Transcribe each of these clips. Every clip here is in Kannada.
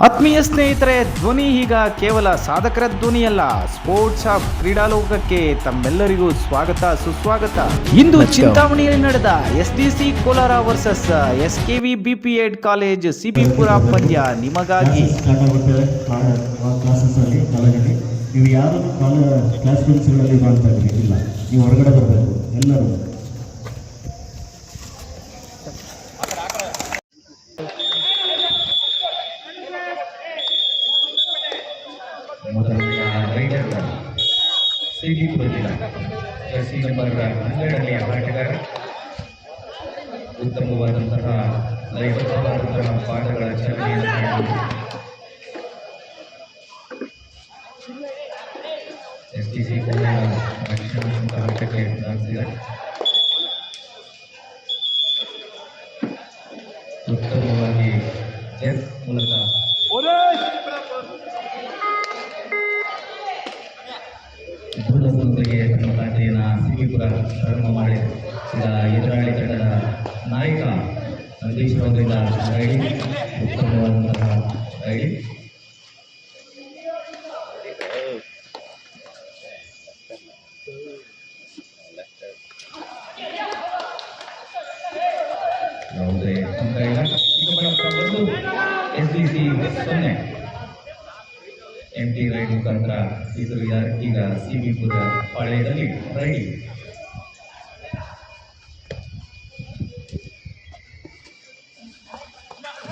ಆತ್ಮೀಯ ಸ್ನೇಹಿತರೆ, ಧ್ವನಿ ಈಗ ಕೇವಲ ಸಾಧಕರ ಧ್ವನಿಯಲ್ಲ, ಸ್ಪೋರ್ಟ್ಸ್ ಆಫ್ ಕ್ರೀಡಾಲೋಕಕ್ಕೆ ತಮ್ಮೆಲ್ಲರಿಗೂ ಸ್ವಾಗತ ಸುಸ್ವಾಗತ. ಇಂದು ಚಿಂತಾಮಣಿಯಲ್ಲಿ ನಡೆದ SDC Kolar versus SKV BP8 college Sibipura ಪಂದ್ಯ ನಿಮಗಾಗಿ. ನೀವು ಯಾರು ಕ್ಲಾಸ್ ರೂಮ್ಸ್ಗಳಲ್ಲಿ ಮಾಡ್ತಾ ಇದ್ದೀರಿ, ಇಲ್ಲ, ನೀವು ಹೊರಗಡೆ ಬರಬೇಕು ಎಲ್ಲರೂ. ಮೊದಲನೆಯ ರೈಡರ್ ಸಿಬಿಪುರದಿಂದ ಜರ್ಸಿ ನಂಬರ್ 12ನೇ ಆಟಗಾರ, ಉತ್ತಮವಾದಂತಹ ಲಯಬದ್ಧವಾದಂತಹ ಪಾಠಗಳ ಚಾಲನೆಯನ್ನು SDC ಕೋಲಾರ ರಕ್ಷಣಾತ್ಮಕ ಆಟಕ್ಕೆ ಧಾವಿಸಿದ್ದಾರೆ. ಉತ್ತಮವಾಗಿ ಜೆಟ್ ಮೂಲಕ ದೂರದೊಂದಿಗೆ ತನ್ನ ಖಾತೆಯನ್ನು ಸಿಬಿಪುರ ಪ್ರಾರಂಭ ಮಾಡಿದೆ. ಈಗ ಎದುರಾಳಿ ತಂಡದ ನಾಯಕ ಸಂದೇಶ್ ಅವರಿಂದ ರೈಡಿ, ಉತ್ತಮವಾದಂತಹ ರೈಡಿ. ಯಾವುದೇ ತೊಂದರೆ ಇಲ್ಲ. ಒಂದು SDC 0 MT ರೈಡ್ ಮುಖಾಂತರ ಇದು ಈಗ ಸಿಬಿಪುರ ಪಾಳ್ಯದಲ್ಲಿ ರೈಡ್.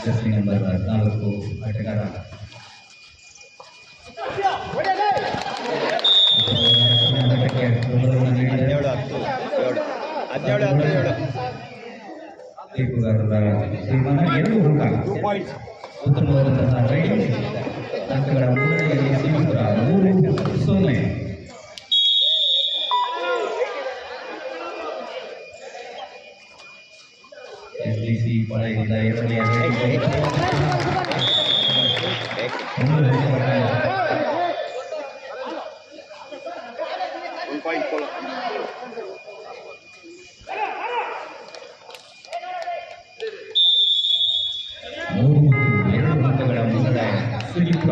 ಜರ್ಸಿ ನಂಬರ್ 4 ಆಟಗಾರ ತೀರ್ಪುಗಾರರ ತೀರ್ಮಾನ 2 ಅಂಕ. ಉತ್ತಮವಾದಂತಹ ರೈಡ್. ಅಂಕಗಳ ಮುನ್ನಡೆಯಲ್ಲಿ ಸಿಬಿಪುರ 3-0. SDC ಪಾಳ್ಯದಿಂದ ಎರಡನೆಯ ಅಂಕಗಳ ಮುನ್ನಡೆ ಸಿಬಿಪುರ.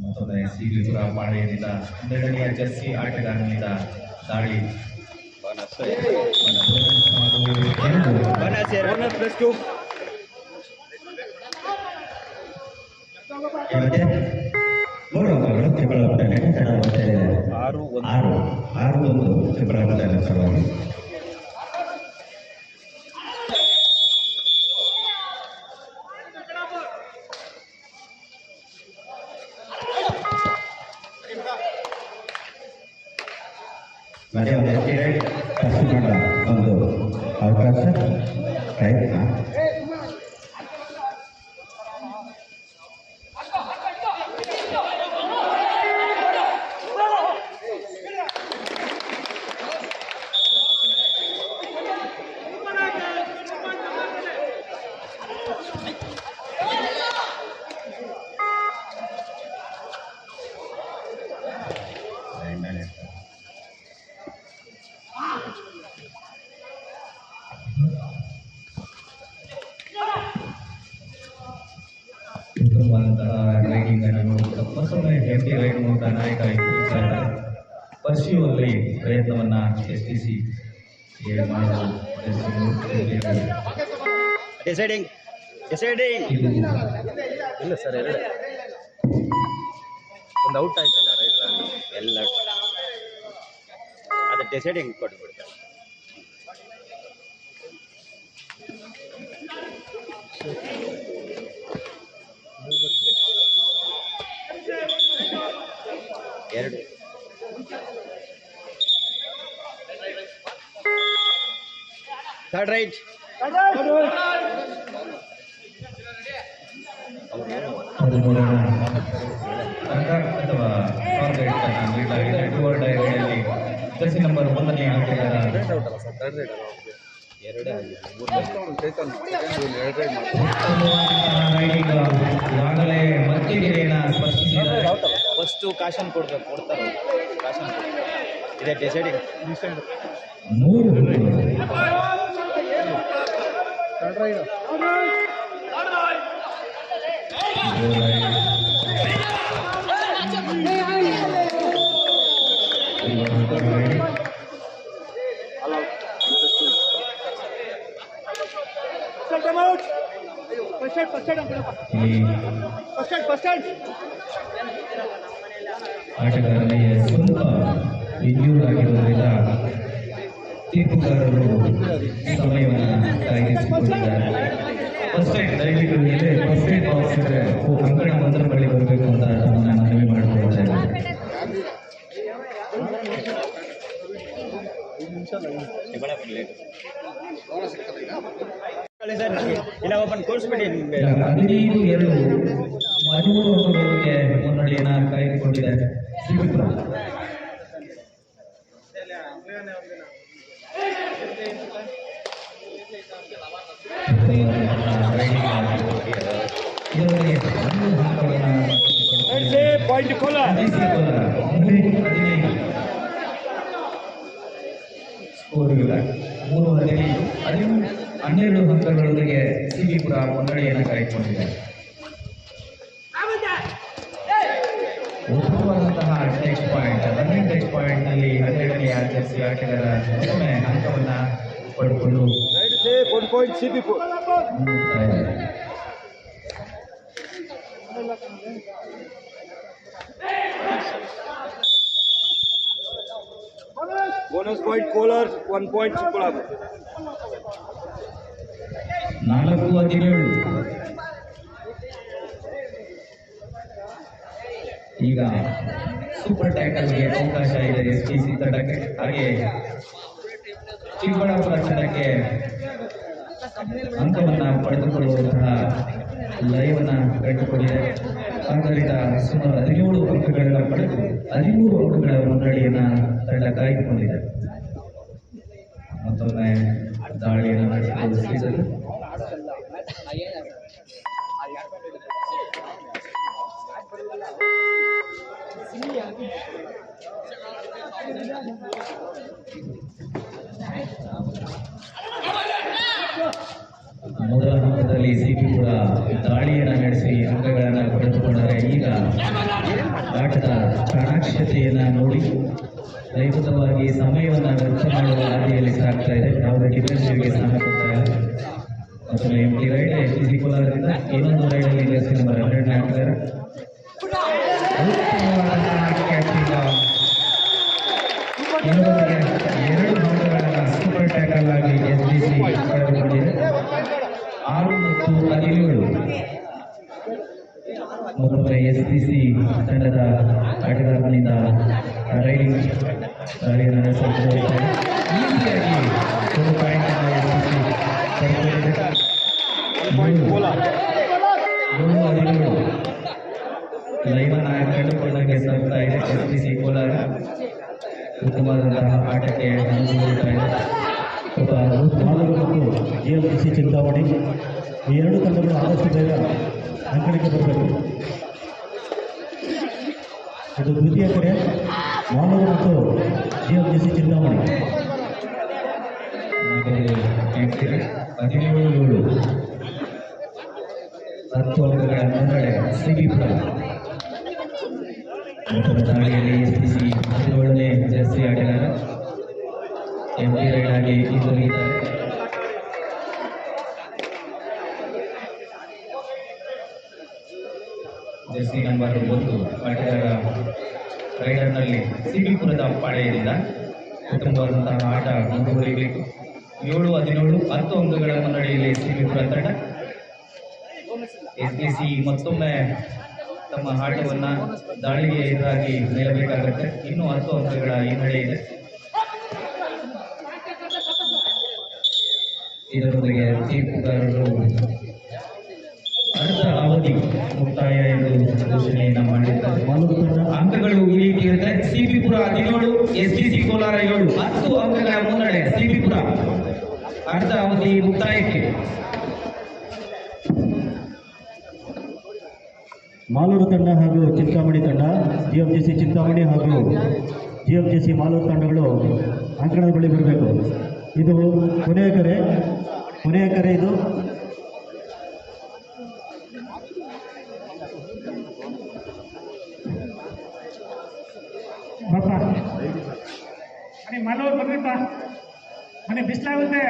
ಮತ್ತೊಮ್ಮೆ ಸಿಬಿಪುರ ಪಾಳ್ಯದಿಂದ 12ನೆಯ ಜರ್ಸಿ ಆಟಗಾರನಿಂದ ದಾಳಿ. ಸಲುವಾಗಿ ಮತ್ತೆ ಒಂದು ಅವಕಾಶ ಪ್ರಯತ್ನ. ಉತ್ತಮವಾದಂತಹ ರೈಡಿಂಗ್ ಅನ್ನು ನೋಡುತ್ತಾ ಮತ್ತೊಮ್ಮೆ MT ರೈಡ್ ಮೂಲಕ ನಾಯಕ ಪರಿಶೀಲನೆ ಪ್ರಯತ್ನವನ್ನ SDC ಮಾಡಲು ಇಲ್ಲ ಸರ್, ಒಂದು ಔಟ್ ಆಯ್ತಲ್ಲ ರೈಡರ್ ಎಲ್ಲ ಅದು ಡಿಸೈಡಿಂಗ್ ಕೊಟ್ಬಿಡ್ತಾರೆ. ಎರಡು ಥರ್ಡ್ ರೈಟ್ ಅಥವಾ ಜರ್ಸಿ ನಂಬರ್ 1ನೇ ಆಟಗಾರ ಎರಡೇ ಆಗಿದೆ. ಈಗಾಗಲೇ ಮತ್ತಿಗೆರೆಯನ್ನು ಸ್ಪರ್ಶಿಸಿದ್ದಾರೆ. ಫಸ್ಟು ಕಾಶನ್ ಕೊಡ್ತಾರೆ ಕಾಶನ್ ಇದೆ ಡಿಸೈಡಿಂಗ್ 3 ಆಟಗಾರನಿಗೆ ಸ್ವಲ್ಪ ಇಂಜೂರ್ಡ್ ಆಗಿರುವುದರಿಂದ ತೀರ್ಪುಗಾರರು ಸಮಯವನ್ನು ಕಾಯ್ದಿರಿಸಿಕೊಂಡಿದ್ದಾರೆ. ಫಸ್ಟ್ ಏಡ್ ದಯವಿಟ್ಟು ಇಲ್ಲೇ ಫಸ್ಟ್ ಏಡ್ ಬಾಕ್ಸ್ ಇದ್ರೆ ಅಂಕಣ ಮಂತ್ರ ಬಳಿ ಬರಬೇಕು ಅಂತ ನಾನು ಮನವಿ ಮಾಡಿಕೊಳ್ತಾ ಇದ್ದೇನೆ. ಇಲ್ಲ ಓಪನ್ ಕೋರ್ಸ್ಬಿಡಿ 15-2 13 ಅಂಕಗಳಿಗೆ ಮುನ್ನಡೆಯನ್ನು ಕಾಯ್ದುಕೊಂಡಿದೆ ಶ್ರೀಪುರ. ಸ್ಕೋರ್ಗಳ 12 ಅಂಕಗಳೊಂದಿಗೆ ಶ್ರೀಪುರ ಮುನ್ನಡೆಯನ್ನು ಕಾಯ್ದುಕೊಂಡಿದೆ. ಉತ್ತಮವಾದಂತಹ touch point, running touch point ನಲ್ಲಿ 12ನೇ ಜರ್ಸಿ ಆಟಗಾರ ಒಮ್ಮೆ ಅಂಕವನ್ನು ಪಡೆದುಕೊಂಡು bonus point Kolar 1 point Chikkaballapura. 4-17 ಈಗ ಸೂಪರ್ ಟ್ಯಾಕಲ್ಗೆ ಅವಕಾಶ ಇದೆ ಎಸ್ಪಿಸಿ ತಂಡಕ್ಕೆ. ಹಾಗೆ ಚಿಕ್ಕಬಳ್ಳಾಪುರ ತಂಡಕ್ಕೆ ಅಂಕವನ್ನು ಪಡೆದುಕೊಳ್ಳುವಂತಹ ಲಯವನ್ನು ಕಂಡುಕೊಂಡಿದೆ. ಆದ್ದರಿಂದ ಸುಮಾರು 17 ಅಂಕಗಳನ್ನು ಪಡೆದು 13 ಅಂಕಗಳ ಮುನ್ನಡೆಯನ್ನು ತಂಡ ಕಾಯ್ದುಕೊಂಡಿದೆ. ಮತ್ತೊಮ್ಮೆ ದಾಳಿಯನ್ನು ನಡೆಸಿಕೊಳ್ಳಲು ಮೊದಲ ಹಂತದಲ್ಲಿ ಶ್ರೀಪುರ ದಾಳಿಯನ್ನು ನಡೆಸಿ ಅಂಕಗಳನ್ನು ಪಡೆದುಕೊಂಡರೆ ಈಗ ಆಟದ ಚಾಣಾಕ್ಷತೆಯನ್ನು ನೋಡಿ ದೈಹಿಕವಾಗಿ ಸಮಯವನ್ನು ವ್ಯರ್ಥ ಮಾಡುವ ಹಾದಿಯಲ್ಲಿ ಸಾಗ್ತಾ ಇದೆ. ಯಾವುದೇ ಡಿಫೆನ್ಸಿವ್ಗೆ ಸ್ಥಾನ ಕೊಡ್ತಾ ಇಲ್ಲ. ಮತ್ತೊಮ್ಮೆ ಎಂಟಿ ರೈಡ್ ಎಸ್ಪಿಸಿ ಕೋಲಾರದಿಂದ ಇನ್ನೊಂದು ರೈಡಲ್ಲಿ ಜರ್ಸಿ ನಂಬರ್ 12ನೇ ಆಟಗಾರ ಇನ್ನೊಂದಿಗೆ 2 ಅಂಕಗಳನ್ನು ಸೂಪರ್ ಟ್ಯಾಕಲ್ ಆಗಿ ಎಸ್ಪಿಸಿ ಪಡೆದುಕೊಂಡಿದೆ. 6 ಮತ್ತು 17 ಮತ್ತೊಮ್ಮೆ ಎಸ್ಪಿಸಿ ತಂಡದ ಆಟಗಾರನಿಂದ ರೈಡಿಂಗ್ ದಾಳಿಯನ್ನು ನಡೆಸುತ್ತಿದ್ದಾರೆ. ಈಸಿಯಾಗಿ 1 ಪಾಯಿಂಟ್ ಎಸ್ಪಿಸಿ ಪಡೆದುಕೊಂಡಿದೆ. 7-17 ಲೈವನ್ನು ಕಂಡುಕೊಂಡಂಗೆ ಸಾಗ್ತಾ ಇದೆ ಎಸ್ಪಿಸಿ ಕೋಲಾರ. ಉತ್ತಮವಾದಂತಹ ಆಟಕ್ಕೆ ಅನುಕೂಲಿಸ್ತಾ ಇದೆ. ಮಾಲೂರು ಮತ್ತು JFC ಚಿಂತಾಮಣಿ ಈ 2 ತಂಡಗಳು ಆದಷ್ಟು ಬೇಗ ಅಂಕಣಕ್ಕೆ ಬರಬೇಕು. ಇದು ದ್ವಿತೀಯ ಕಡೆ ಮಾಲೂರು ಮತ್ತು JFC ಚಿಂತಾಮಣಿ. 17-7 10 ಅಂಕಗಳ ಮುನ್ನಡೆ ಶ್ರೀಪುರ. ದಾಳಿಯಲ್ಲಿ ಎಸ್ಪಿಸಿ 17ನೇ ಜರ್ಸಿ ಆಟಗಾರ ಎಂಟಿ ರೈಡ್ ಆಗಿ ಹಿಂದಿರುಗಿದ್ದಾರೆ. ಜರ್ಸಿ ನಂಬರ್ 1 ಆಟಗಾರ ರೈಡರ್ನಲ್ಲಿ ಶ್ರೀಪುರದ ಪಾಳೆಯದಿಂದ ಉತ್ತಮವಾದಂತಹ ಆಟ ಮುಂದುವರಿಯಬೇಕು. 7-17 10 ಅಂಕಗಳ ಮುನ್ನಡೆಯಲ್ಲಿ ಶ್ರೀಪುರ ತಂಡ. ಎಸ್ಪಿಸಿ ಮತ್ತೊಮ್ಮೆ ತಮ್ಮ ಆಟವನ್ನು ದಾಳಿಗೆ ಎದುರಾಗಿ ನಿಲ್ಲಬೇಕಾಗುತ್ತೆ. ಇನ್ನೂ 10 ಅಂಕಗಳ ಹಿನ್ನಡೆ ಇದೆ. ಇದರೊಂದಿಗೆ ತೀರ್ಪುಗಾರರು ಅರ್ಧ ಅವಧಿ ಮುಕ್ತಾಯ ಎಂದು ಘೋಷಣೆಯನ್ನು ಮಾಡಿದ್ದಾರೆ. ಅಂಕಗಳು ಈ ರೀತಿ ಇರುತ್ತೆ. ಶ್ರೀಪುರ 17, ಎಸ್ಪಿಸಿ ಕೋಲಾರ 7, 10 ಅಂಕಗಳ ಮುನ್ನಡೆ ಶ್ರೀಪುರ. ಅರ್ಧ ಅವಧಿ ಮುಕ್ತಾಯಕ್ಕೆ ಮಾಲೂರು ತಂಡ ಹಾಗೂ ಚಿಂತಾಮಣಿ ತಂಡ, JFC ಚಿಂತಾಮಣಿ ಹಾಗೂ JFC ಮಾಲೂರು ತಂಡಗಳು ಅಂಕಣದ ಬಳಿ ಬರಬೇಕು. ಇದು ಕೊನೆಯ ಕರೆ. ಕೊನೆಯ ಕರೆ ಇದು. ಬಾಪ ಮನೆ ಮಲೋರ್ ಬರ್ರಿಪ್ಪ, ಮನೆ ಬಿಸಿಲಾಗುತ್ತೆ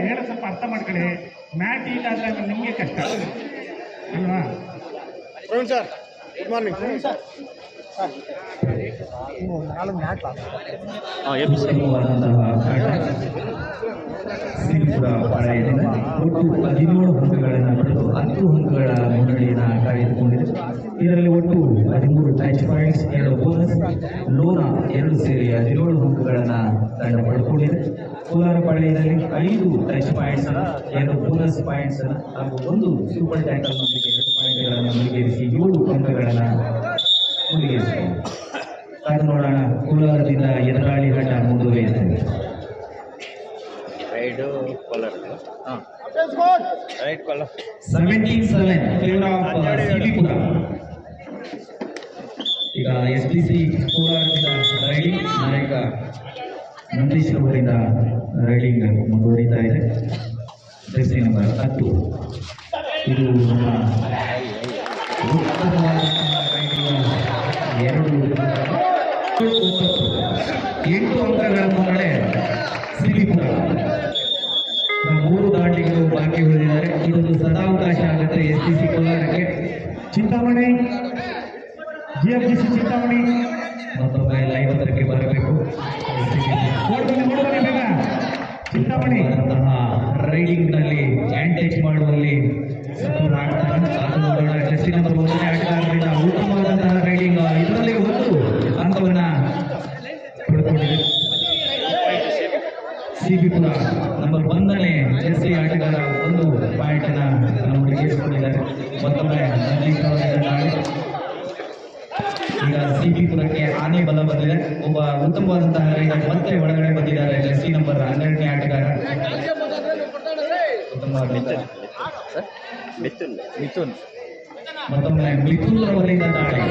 ಹೇಳೋ ಸ್ವಲ್ಪ ಅರ್ಥ ಮಾಡ್ಕೊಳ್ಳಿ. ಮ್ಯಾಟ್ ಇಲ್ಲ ಆದರೆ ನಿಮಗೆ ಕಷ್ಟ ಅಲ್ವಾ? Praveen sir, good morning. Siripura ಪಾಳೆಯದಿಂದ ಒಟ್ಟು 17 ಅಂಕಗಳನ್ನು ಪಡೆದು 10 ಅಂಕಗಳ ಮುನ್ನಡೆಯನ್ನು ಕಾಯ್ದುಕೊಂಡಿದೆ. ಇದರಲ್ಲಿ ಒಟ್ಟು 13 ಟಚ್ ಪಾಯಿಂಟ್ಸ್, 2 ಬೋನಸ್, ಲೋನಾ 2 ಸೇರಿ 17 ಅಂಕಗಳನ್ನು ತಂಡ ಪಡೆದುಕೊಂಡಿದೆ. ಕೋಲಾರ ಪಾಳೆಯದಲ್ಲಿ 5 ಟಚ್ ಪಾಯಿಂಟ್ಸ್, 2 ಬೋನಸ್ ಪಾಯಿಂಟ್ಸ್ ಹಾಗೂ 1 ಸೂಪರ್ ಟ್ಯಾಕಲ್ ನೊಂದಿಗೆ 2 ಪಾಯಿಂಟ್ಗಳನ್ನು ಮುಗಿರಿಸಿ 7 ಅಂಕಗಳನ್ನು ಮುಗಿರಿಸಿದೆ. ಕಾದು ನೋಡೋಣ, ಕೋಲಾರದಿಂದ ಎದುರಾಳಿ ಆಟ ಮುಂದುವರಿಯುತ್ತದೆ. Right caller 17-7 favour of Siripura. ಈಗ SDC ಕೋಲಾರದಿಂದ ರೈಡಿಂಗ್ ನಾಯಕ ನಂದೀಶ್ ಅವರಿಂದ ರೈಡಿಂಗ್ ಮುಂದುವರಿತಾ ಇದೆ. Jersey number 10. ಇದು ನಮ್ಮ ಎಂಟು ಅಂಕಗಳ ಮುನ್ನಡೆ ಸಿರಿಪುರ. 3 ದಾಂಡಿಗಳು ಬಾಕಿ ಉಳಿದಿದ್ದಾರೆ. ಇದೊಂದು ಸದಾವಕಾಶ ಆಗುತ್ತೆ SDC ಕೋಲಾರಕ್ಕೆ. ಚಿಂತಾಮಣಿ GFGC ಚಿಂತಾಮಣಿ ಮತ್ತೊಮ್ಮೆ ಲೈವ್ ಹತ್ರಕ್ಕೆ ಬರಬೇಕು. ನೋಡ್ಬನ್ನಿ ಬೇಗ. ಚಿಂತಾಮಣಿ ರೈಡಿಂಗ್ ನಲ್ಲಿ ಹ್ಯಾಂಡ್ ಟಚ್ ಮಾಡುವಲ್ಲಿ ಸಪೋರ್ಟ್ ಆಗ್ತಾನೆ. ಅದು ನೋಡೋಣ. ಜೆರ್ಸಿ ನಂಬರ್ 1ನೇ ಆಟಗಾರರಿಂದ ಉತ್ತಮವಾದಂತಹ ರೈಡಿಂಗ್, ಇದರಲ್ಲಿ 1 ಅಂಕವನ್ನ ಪಡೆದುಕೊಂಡಿದೆ. ಸಿಬಿಪುರ ನಂಬರ್ 1ನೇ ಜೆರ್ಸಿ ಆಟಗಾರ 1 ಪಾಯಿಂಟ್ ಮುಗಿಸಿಕೊಂಡಿದ್ದಾರೆ. ಮತ್ತೊಮ್ಮೆ ನಂದೀಶ್ ಅವರಿಂದ ನಾಳೆ. ಈಗ ಸಿಬಿಪುರಕ್ಕೆ ಆನೆ ಬಲ ಬಂದಿದೆ. ಒಬ್ಬ ಉತ್ತಮವಾದಂತಹ ರೈಡರ್ ಮತ್ತೆ ಒಳಗಡೆ ಬಂದಿದ್ದಾರೆ. ಜೆರ್ಸಿ ನಂಬರ್ 12ನೇ ಆಟಗಾರ ಮಿಥುನ್ ಮತ್ತೊಮ್ಮೆ ಮಿಥುನ್ ಅವರಿಂದ ನಾಳೆ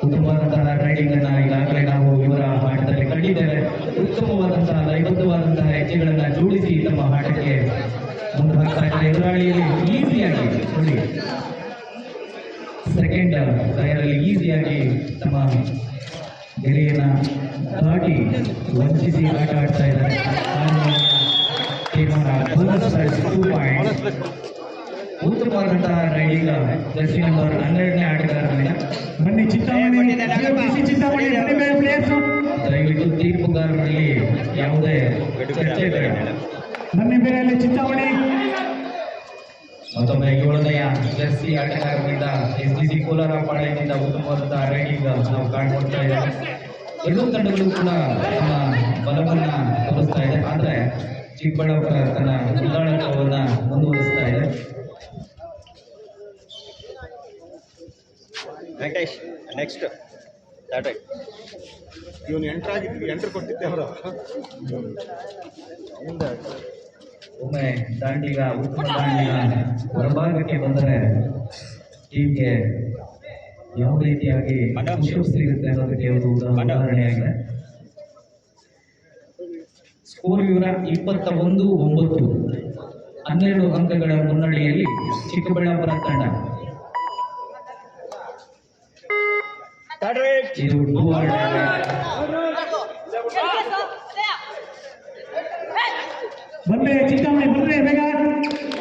ಉತ್ತಮವಾದಂತಹ ರೈಡಿಂಗ್ ಅನ್ನ ಈಗಾಗಲೇ ನಾವು ಇವರ ಆಟದಲ್ಲಿ ಕಂಡಿದ್ದೇವೆ. ಉತ್ತಮವಾದಂತಹ ಲಯಬದ್ಧವಾದಂತಹ ಹೆಜ್ಜೆಗಳನ್ನ ಜೋಡಿಸಿ ತಮ್ಮ ಆಟಕ್ಕೆ ಮುಂದೆ ಹಾಕ್ತಾ ಇದ್ದಾರೆ. ಎದುರಾಳಿಯಲ್ಲಿ ಈಸಿಯಾಗಿ ನೋಡಿ, ಸೆಕೆಂಡ್ ಟೈರಲ್ಲಿ ಈಸಿಯಾಗಿ ತಮ್ಮ ಗೆರೆಯನ್ನ ದಾಟಿ ವಂಚಿಸಿ ಆಟ ಆಡ್ತಾ ಇದ್ದಾರೆ. ಉತ್ತಮವಾದಂತಹ ರೈಡಿಂಗ್ ಜೆರ್ಸಿ ನಂಬರ್ 12ನೇ ಆಟಗಾರರಿಂದ. ಬನ್ನಿ ಚಿಂತಾಮಣಿ ಚಿಂತಾಮಣಿ ಪ್ಲೇಯರ್ಸ್ ದಯವಿಟ್ಟು ತೀರ್ಪುಗಾರರಲ್ಲಿ ಯಾವುದೇ ಚರ್ಚೆ ಬೇಡ. ಬನ್ನಿ ಬೇರೆ ಚಿಂತಾಮಣಿ. ಮತ್ತೊಮ್ಮೆ 7ನೇಯ ಜೆರ್ಸಿ ಆಟಗಾರರಿಂದ SDC ಕೋಲಾರ ಪಾಳೆಯದಿಂದ ಉತ್ತಮವಾದಂತಹ ರೈಡಿಂಗ್ ನಾವು ಕಾಣ್ಕೊಡ್ತಾ ಇದ್ದೇವೆ. ಎರಡೂ ತಂಡಗಳು ಕೂಡ ತಮ್ಮ ಬಲವನ್ನ ತೋರಿಸ್ತಾ ಇದೆ. ಆದರೆ ಚಿಕ್ಕಬಳ್ಳಾಪುರ ತನ್ನ ಉದ್ದಾಳತ್ವವನ್ನ ಮುಂದುವರಿಸ್ತಾ ಇದೆ. Venkatesh next right. ಇವನು ಎಂಟರ್ ಕೊಟ್ಟಿದ್ದೆ ಅವರು. ಒಮ್ಮೆ ದಾಂಡಿಗ ಉತ್ತಮ ದಾಂಡಿಗ ಹೊರಭಾಗಕ್ಕೆ ಬಂದರೆ ಟೀಮ್ಗೆ ಯಾವ ರೀತಿಯಾಗಿ ಪುಷಪ್ಸ್ ಸಿಗುತ್ತೆ ಅನ್ನೋದಕ್ಕೆ ಒಂದು ಉದಾಹರಣೆಯಾಗಿದೆ. ಸ್ಕೋರ್ ವಿವರ 21-9, 12 ಅಂಕಗಳ ಮುನ್ನಡೆಯಲ್ಲಿ ಚಿಕ್ಕಬಳ್ಳಾಪುರ ತಂಡ. ಇದು ಡೂ ಆರ್ ಡೈ. ಬನ್ನಿ ಚಿಂತಾಮಣಿ ಬರ್ರಿ ಬೇಗ.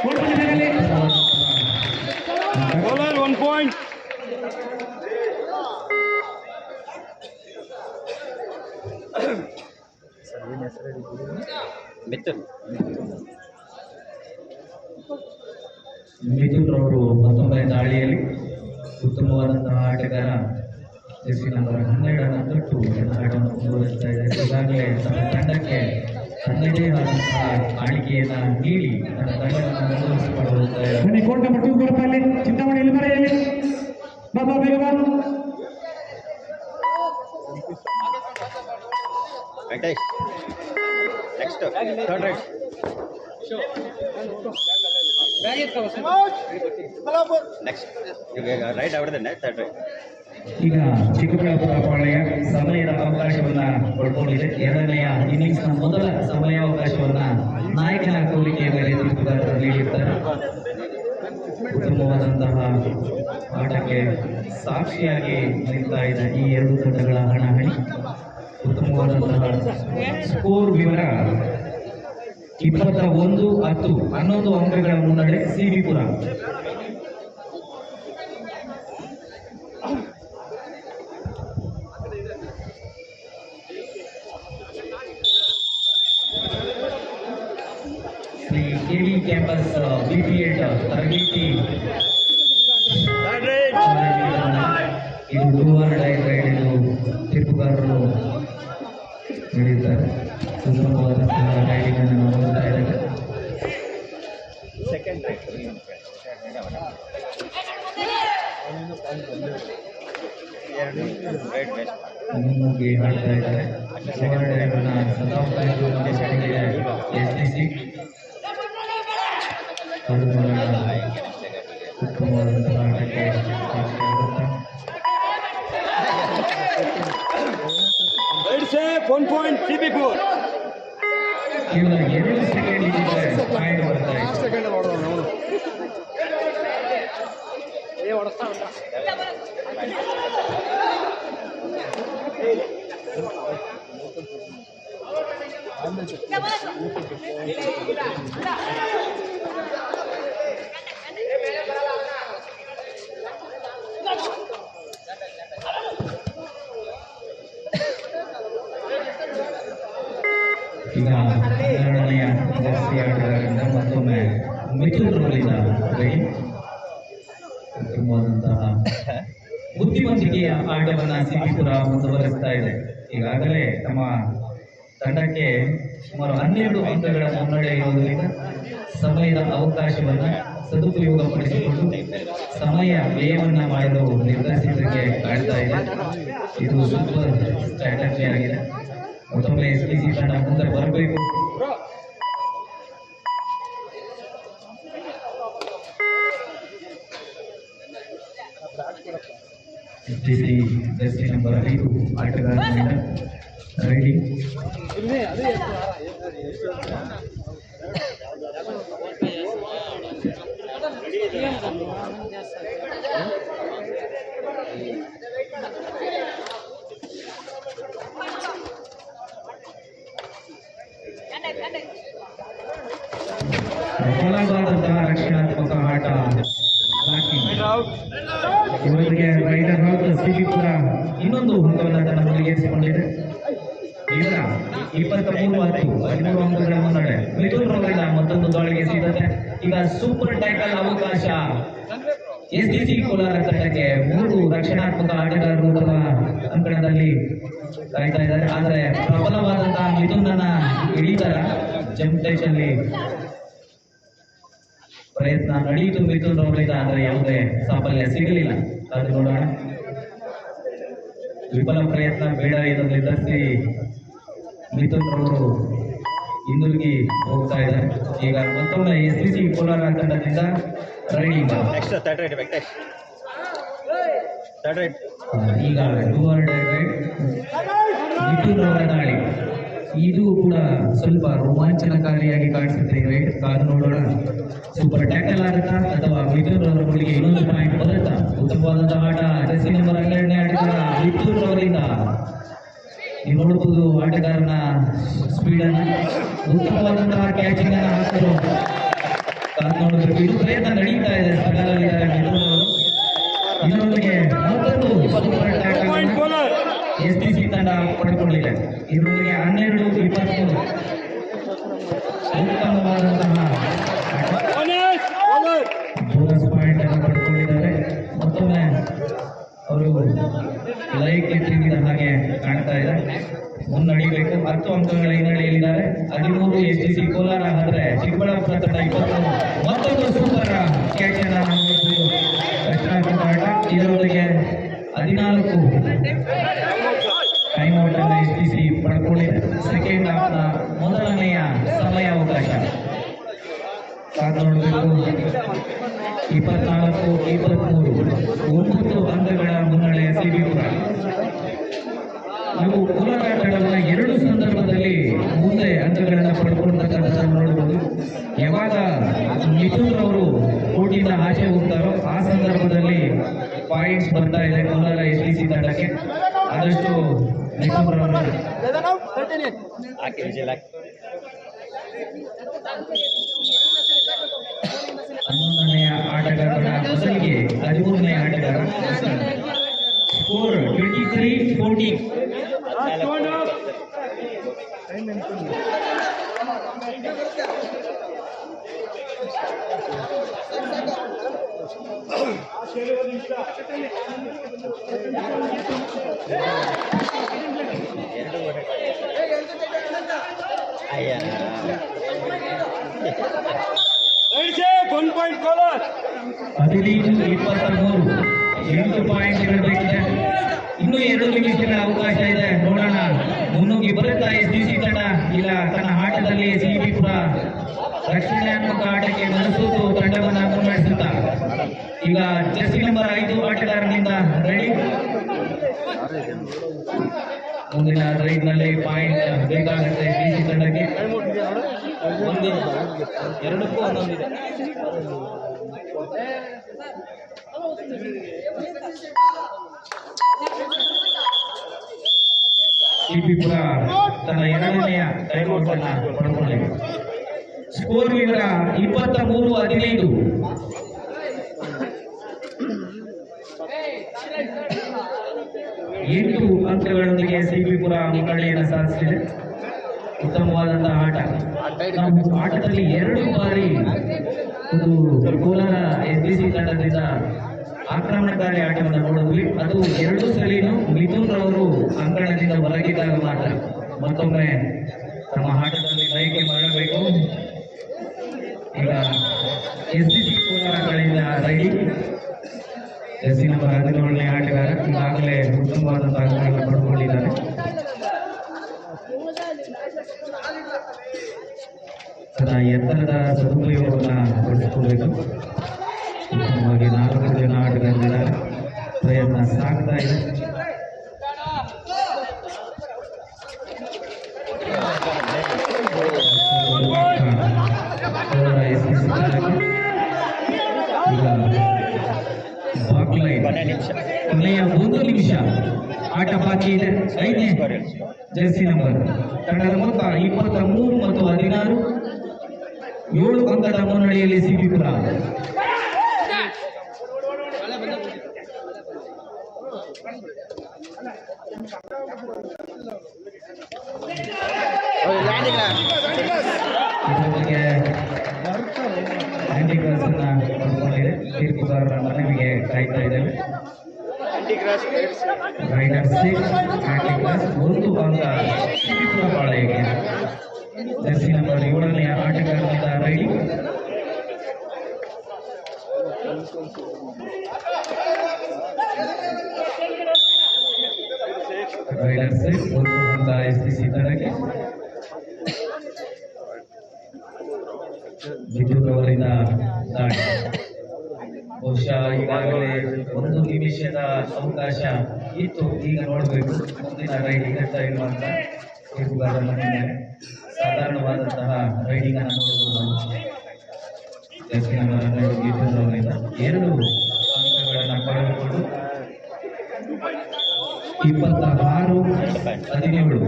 ಓಡ್ಬನ್ನಿ ಬೇಗಲ್ಲಿ. ಕೋಲಾರ್ 1 ಪಾಯಿಂಟ್. ಮಿಥುನ್ ಅವರು ಮತ್ತೊಮ್ಮೆ ದಾಳಿಯಲ್ಲಿ ಉತ್ತಮವಾದಂತಹ ಆಟಗಾರ ಜೆರ್ಸಿ ನಂಬರ್ 12 ತೊಟ್ಟು ಆಟವನ್ನು ಮುಂದುವರಿಸ್ತಾ ಇದೆ. ಈಗಾಗಲೇ ತನ್ನ ತಂಡಕ್ಕೆ ತನ್ನದೇ ಆದಂತಹ ಆಳಿಕೆಯನ್ನ ನೀಡಿ ತನ್ನ ತಂಡವನ್ನು ಮುಂದುವರಿಸಿಕೊಂಡು ಹೋಗ್ತಾ ಇದೆ. ಬನ್ನಿ ಕೋರ್ಟ್ ನಂಬರ್ 2 ಬರಪ್ಪ ಅಲ್ಲಿ. ಚಿಂತಾಮಣಿ ಇಲ್ಲಿ ಬರೆಯಲ್ಲಿ ಬಾಬಾ ಬೇಗ ಬಾ. Venkatesh next third right. Next right ಆವಿಡ್ದೆ ಥರ್ಡ್ ರೈಟ್. ಈಗ ಚಿಕ್ಕಬಳ್ಳಾಪುರ ಪಾಳ್ಯ ಸಮಯದ ಅವಕಾಶವನ್ನ ಪಡ್ಕೊಂಡಿದೆ. ಎರಡನೆಯ ಇನ್ನಿಂಗ್ಸ್ ನ ಮೊದಲ ಸಮಯಾವಕಾಶವನ್ನ ನಾಯಕನ ಕೋರಿಕೆಯ ಮೇಲೆ ತೀರ್ಪುಗಾರರು ನೀಡಿರ್ತಾರೆ. ಉತ್ತಮವಾದಂತಹ ಆಟಕ್ಕೆ ಸಾಕ್ಷಿಯಾಗಿ ನಿಲ್ತಾ ಇದೆ ಈ ಎರಡು ತಂಡಗಳ ಹಣಾಹಣಿ. ಉತ್ತಮವಾದಂತಹ ಸ್ಕೋರ್ ವಿವರ 21-10 11 ಅಂಕಗಳ ಮುನ್ನಡೆ ಸಿಬಿಪುರ. ಶ್ರೀ ಕೆವಿ ಕ್ಯಾಂಪಸ್ BP8 ತರಬೇತಿ ಇದು 2 ರೈಡ್ ಇದು ತೀರ್ಪುಗಾರರು ನೀಡಿದ್ದಾರೆ. ಉತ್ತಮವಾದಂತಹ ರೈಡಿಂಗ್ ಅನ್ನು ನೋಡ್ತಾ ಇದ್ದಾರೆ. ಸೆಕೆಂಡ್ ರೈಟ್ ಮುನ್ನುಗ್ಗಿ ಆಡ್ತಾ ಇದ್ದಾರೆ. ಸೆಕೆಂಡ್ ರೈಡನ್ನ ಸದಾವಕಾಶವನ್ನು ಪಡೆದಿದೆ SDC. ಅದು ನೋಡೋಣ ಉತ್ತಮವಾದಂತಹ ಆಟಕ್ಕೆ ಸಾಕ್ಷಿಯಾಗುತ್ತಾ. One point ಸಿಬಿಪುರ. ಕೇವಲ 2 ಸೆಕೆಂಡ್ ಇದ್ದಿದ್ರೆ ಪಾಯಿಂಟ್ ಬರ್ತಾ ಇದೆ. ಈಗ 12ನೆಯ ಜರ್ಸಿ ಆಟಗಾರರಿಂದ ಮತ್ತೊಮ್ಮೆ ಮಿಥುನ್ ರೋಲಿಂದ ಉತ್ತಮವಾದಂತಹ ಬುದ್ಧಿವಂತಿಕೆಯ ಆಟವನ್ನ ಸಿಬಿಪುರ ಮುಂದುವರಿಸ್ತಾ ಇದೆ. ಈಗಾಗಲೇ ತಮ್ಮ ತಂಡಕ್ಕೆ ಸುಮಾರು 12 ಅಂಕಗಳ ಮುನ್ನಡೆ ಇರುವುದರಿಂದ ಸಮಯದ ಅವಕಾಶವನ್ನ ಸದುಪಯೋಗಪಡಿಸಿಕೊಂಡು ಸಮಯ ವ್ಯಯವನ್ನ ಮಾಡಲು ನಿರ್ಧರಿಸಿದ್ದಕ್ಕೆ ಕಾಣ್ತಾ ಇದೆ. ಇದು ಸೂಪರ್ ಸ್ಟ್ರಾಟಜಿ ಆಗಿದೆ. ಮತ್ತೊಮ್ಮೆ SPC ತಂಡ ಮುಂದೆ ಬರಬೇಕು. SPC ಜರ್ಸಿ ನಂಬರ್ 5 ಆಟಗಾರರಿಂದ ರೈಡಿಂಗ್. ಬಲವಾದಂತಹ ರಕ್ಷಣಾತ್ಮಕ ಆಟ. ಇವರಿಗೆ ರೈಡರ್ ಔಟ್. ಸಿಬಿಪುರ ಇನ್ನೊಂದು ಹಂತವನ್ನು ತನ್ನ ಮುಡಿಗೇರಿಸಿಕೊಂಡಿದೆ. ಈಗ 23-10 13 ಅಂಕಗಳ ಮುನ್ನಡೆ. ಮಿಥುನ್ ರೋಲಿಂದ ಮತ್ತೊಂದು ದಾಳಿಗೆ ಸಿದ್ಧತೆ. ಈಗ ಸೂಪರ್ ಟ್ಯಾಕಲ್ ಅವಕಾಶ SDC ಕೋಲಾರ ತಂಡಕ್ಕೆ. 3 ರಕ್ಷಣಾತ್ಮಕ ಆಟಗಾರರು ತಮ್ಮ ಅಂಕಣದಲ್ಲಿ ಕಾಯ್ತಾ ಇದ್ದಾರೆ. ಆದರೆ ಪ್ರಬಲವಾದಂತಹ ಮಿಥುನನ್ನ ಹಿಡಿತಾರ. ಜಂಪ್ ಅಲ್ಲಿ ಪ್ರಯತ್ನ ನಡೆಯಿತು ಮಿಥುನ್ ರೋಲಿಂದ, ಆದರೆ ಯಾವುದೇ ಸಾಫಲ್ಯ ಸಿಗಲಿಲ್ಲ. ಅದು ನೋಡೋಣ. ವಿಫಲ ಪ್ರಯತ್ನ ಬೇಡ ಎಂದು ನಿರ್ಧರಿಸಿ ಮಿಥುನ್ ಅವರು ಹಿಂದಿರುಗಿ ಹೋಗ್ತಾ ಇದ್ದಾರೆ. ಈಗ ಮತ್ತೊಮ್ಮೆ SDC ಕೋಲಾರ ತಂಡದಿಂದ riding. Next third right Venkatesh. Third right ಈಗ 2 ರೈಡ್ ಮಿಥುನ್ ಅವರ ದಾಳಿ. ಇದು ಕೂಡ ಸ್ವಲ್ಪ ರೋಮಾಂಚನಕಾರಿಯಾಗಿ ಕಾಣಿಸುತ್ತೆ. ಕಾದು ನೋಡೋಣ. ಸೂಪರ್ ಟ್ಯಾಕಲ್ ಆಗುತ್ತಾ ಅಥವಾ ಮಿಥುನ್ ಅವರ ಬಳಿಗೆ ಇನ್ನೊಂದು ಪಾಯಿಂಟ್ ಬರುತ್ತಾ? ಉತ್ತಮವಾದಂತಹ ಆಟ ಜರ್ಸಿ ನಂಬರ್ 12ನೇ ಆಟಗಾರ ಮಿಥುನ್ ಅವರಿಂದ. ನೀವು ನೋಡಬಹುದು ಆಟಗಾರನ ಸ್ಪೀಡ್ ಅನ್ನ. ಉತ್ತಮವಾದಂತಹ ಕ್ಯಾಚಿಂಗ್ ಅನ್ನ ಹಾಕಲು ಕಾದು ನೋಡಬೇಕು. ಇದು ಪ್ರಯತ್ನ ನಡೀತಾ ಇದೆ. ಸ್ಥಳದಲ್ಲಿದ್ದಾರೆ ಮಿಥುನ್ ಅವರು. ಇದರೊಂದಿಗೆ ಮತ್ತೊಂದು ಸೂಪರ್ ಟ್ಯಾಕಲ್ SDC ತಂಡ ಪಡೆದುಕೊಂಡಿದೆ. ಇದರೊಂದಿಗೆ 12-20 ಉತ್ತಮವಾದಂತಹ ಬೋನಸ್ ಪಾಯಿಂಟ್ ಅನ್ನು ಪಡೆದುಕೊಂಡಿದ್ದಾರೆ. ಮತ್ತೊಮ್ಮೆ ಅವರು ಲೈಕ್ ತಿರುಗಿದ ಹಾಗೆ ಕಾಣ್ತಾ ಇದೆ. ಮುನ್ನಡಿಬೇಕು. 10 ಅಂಕಗಳ ಹಿನ್ನಡೆಯಲ್ಲಿದ್ದಾರೆ. 13 SDC ಕೋಲಾರ. ಆದರೆ ಚಿಕ್ಕಬಳ್ಳಾಪುರ ತಂಡ 20. ಮತ್ತೊಂದು ಸೂಪರ್ ಕ್ಯಾಚ್ ಅನ್ನು ನೋಡಬಹುದು. ರಕ್ಷಣಾತ್ಮಕ ಆಟ. ಇದರೊಂದಿಗೆ 14 ಟೈಮ್ ಔಟ್ ಅನ್ನು SDC ಪಡ್ಕೊಂಡಿದೆ. ಸೆಕೆಂಡ್ ಹಾಫ್ನ ಮೊದಲನೆಯ ಸಮಯಾವಕಾಶ. ಕಾದು ನೋಡಬೇಕು. 24-23 9 ಅಂಕಗಳ ಮುನ್ನಡೆ ಸಿಬಿಪುರ. ನಾವು ಕೋಲಾರ ತಂಡವನ್ನ 2 ಸಂದರ್ಭದಲ್ಲಿ ಮುಂದೆ ಅಂಕಗಳನ್ನು ಪಡ್ಕೊಳ್ತಕ್ಕಂಥದ್ದನ್ನು ನೋಡಬಹುದು. ಯಾವಾಗ ಮಿಥುನ್ ಅವರು ಕೋಟಿಯಿಂದ ಆಚೆ ಹೋಗ್ತಾರೋ ಆ ಸಂದರ್ಭದಲ್ಲಿ ಪಾಯಿಂಟ್ಸ್ ಬರ್ತಾ ಇದೆ ಕೋಲಾರ STC ತಂಡಕ್ಕೆ. ಆದಷ್ಟು ಮಿಥುನ್ ಅವರು ಹಾಕಿ ವಿಜಯ್ ಹಾಕಿ 11ನೇ ಆಟಗಾರನ ಮೊದಲಿಗೆ 13ನೇ ಆಟಗಾರ. ಸ್ಕೋರ್ 23-14. ಅಯ್ಯ 1 point Kolar. 15-23 8 ಪಾಯಿಂಟ್ಗಳು ಬೇಕಿದೆ. ಇನ್ನೂ 2 ನಿಮಿಷಗಳ ಅವಕಾಶ ಇದೆ. ನೋಡೋಣ ಮುನ್ನುಗ್ಗಿ ಬರುತ್ತಾ SDC ತಂಡ, ಇಲ್ಲ ತನ್ನ ಆಟದಲ್ಲಿ ಸಿಬಿಪುರ ರಕ್ಷಣಾತ್ಮಕ ಆಟಕ್ಕೆ ಮನಸ್ಸು ತಂಡವನ್ನು ಮುನ್ನಡೆಸುತ್ತ. ಈಗ ಜರ್ಸಿ ನಂಬರ್ 5 ಆಟಗಾರನಿಂದ ರೆಡಿ. ಮುಂದಿನ ರೈಡ್ನಲ್ಲಿ ಪಾಯಿಂಟ್ ಬೇಕಾಗುತ್ತೆ SDC ತಂಡಕ್ಕೆ. ಎರಡಕ್ಕೂ ಒಂದೊಂದಿದೆ. ಸಿಬಿಪುರ ತನ್ನ 2ನೇ ಟೈಮ್ಔಟ್ ಅನ್ನ ಪಡೆದುಕೊಂಡಿದೆ. ಸ್ಕೋರ್ ವಿವರ 23-15. ಎಂಟು ಅಂಕಗಳೊಂದಿಗೆ ಸಿಬಿಪುರ ಮುನ್ನಡೆಯನ್ನು ಸಾಧಿಸಿದೆ. ಉತ್ತಮವಾದಂತಹ ಆಟ. ನಾವು ಆಟದಲ್ಲಿ 2 ಬಾರಿ ಒಂದು ಕೋಲಾರ SDC ತಂಡದಿಂದ ಆಕ್ರಮಣಕಾರಿ ಆಟವನ್ನು ನೋಡಿದ್ವಿ. ಅದು 2 ಸಲಿನೂ ಮಿಥುನ್ ರವರು ಅಂಕಣದಿಂದ ಹೊರಗಿದ್ದಾಗ ಮಾತ್ರ. ಮತ್ತೊಮ್ಮೆ ತಮ್ಮ ಆಟದಲ್ಲಿ ಲೈಕೆ ಮಾಡಬೇಕು. ಈಗ SDC ಕೋಲಾರ ಕಡೆಯಿಂದ ರೈಡಿ ಜರ್ಸಿ ನಂಬರ್ 17ನೇ ಆಟಗಾರ ಈಗಾಗಲೇ ಉತ್ತಮವಾದಂತಹ ಅಂಕಗಳನ್ನು ಪಡೆದುಕೊಂಡಿದ್ದಾರೆ. ತನ್ನ ಎತ್ತರದ ಸದುಪಯೋಗವನ್ನು ಪಡಿಸಿಕೊಳ್ಳಬೇಕು. ಉತ್ತಮವಾಗಿ 4 ಜನ ಆಟಗಾರರಿದ್ದಾರೆ. ಪ್ರಯತ್ನ ಸಾಗ್ತಾ ಇದೆ. ಕೊನೆಯ 1 ನಿಮಿಷ ಆಟ ಬಾಕಿ ಇದೆ. 5ನೇ ಜರ್ಸಿ ನಂಬರ್ ತಂಡದ ಮೊತ್ತ 23 ಮತ್ತು 16. 7 ಅಂಕದ ಮುನ್ನಡೆಯಲ್ಲಿ ಸಿಬಿಪುರ. ಇದರೊಂದಿಗೆ ಹ್ಯಾಂಡಿಕ್ರಾಸ್ ಅನ್ನ ಪಡೆದುಕೊಂಡಿದೆ. ತೀರ್ಪುಗಾರರ ಮನವಿಗೆ ಕಾಯ್ತಾ ಇದ್ದೇವೆ. ರೈಡರ್ 6 ಹ್ಯಾಂಡಿಕ್ರಾಸ್ 1 ಅಂಕ ಸಿಬಿಪುರ ಪಾಳೆಯಕ್ಕೆ. ಜರ್ಸಿ ನಂಬರ್ 7ನೇ ಆಟಗಾರನಿಂದ ರೈಡಿ. ರೈಡರ್ 6 1 ಅಂಕ SDC ತಂಡಕ್ಕೆ. ವಿದ್ಯುತ್ ಅವರಿಂದ ದಾಳಿ. ಬಹುಶಃ ಈಗಾಗಲೇ 1 ನಿಮಿಷದ ಅವಕಾಶ ಇತ್ತು. ಈಗ ನೋಡಬೇಕು ಮುಂದಿನ ರೈಡಿಂಗ್ ಆಗ್ತಾ ಇರುವಂತ ತೀರ್ಪುಗಾರರ ಮನೆಯ ಸಾಧಾರಣವಾದಂತಹ ರೈಡಿಂಗ್ ಅನ್ನು ನೋಡಬಹುದು. ಜರ್ಸಿ ನಂಬರ್ 12 ವಿದ್ಯುತ್ ಅವರಿಂದ 2 ಅಂಕಗಳನ್ನು ಪಡೆದುಕೊಂಡು 26-17.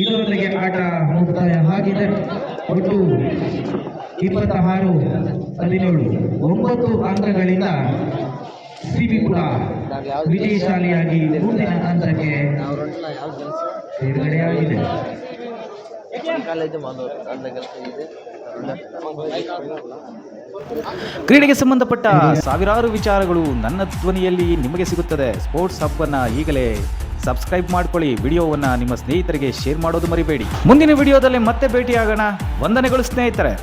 ಇದರೊಂದಿಗೆ ಆಟ ಮುಕ್ತಾಯ ಆಗಿದೆ. ಒಟ್ಟು 26-17 9 ಅಂಕಗಳಿಂದ ಸಿಬಿಪುರ ವಿಜಯಶಾಲಿಯಾಗಿ ಮುಂದಿನ ಹಂತಕ್ಕೆ ಸೇರ್ಗಡೆಯಾಗಿದೆ. ಕ್ರೀಡೆಗೆ ಸಂಬಂಧಪಟ್ಟ ಸಾವಿರಾರು ವಿಚಾರಗಳು ನನ್ನ ಧ್ವನಿಯಲ್ಲಿ ನಿಮಗೆ ಸಿಗುತ್ತದೆ. ಸ್ಪೋರ್ಟ್ಸ್ ಹಬ್ ಅನ್ನ ಈಗಲೇ ಸಬ್ಸ್ಕ್ರೈಬ್ ಮಾಡ್ಕೊಳ್ಳಿ. ವಿಡಿಯೋವನ್ನ ನಿಮ್ಮ ಸ್ನೇಹಿತರಿಗೆ ಶೇರ್ ಮಾಡೋದು ಮರಿಬೇಡಿ. ಮುಂದಿನ ವಿಡಿಯೋದಲ್ಲಿ ಮತ್ತೆ ಭೇಟಿಯಾಗೋಣ. ವಂದನೆಗಳು ಸ್ನೇಹಿತರೆ.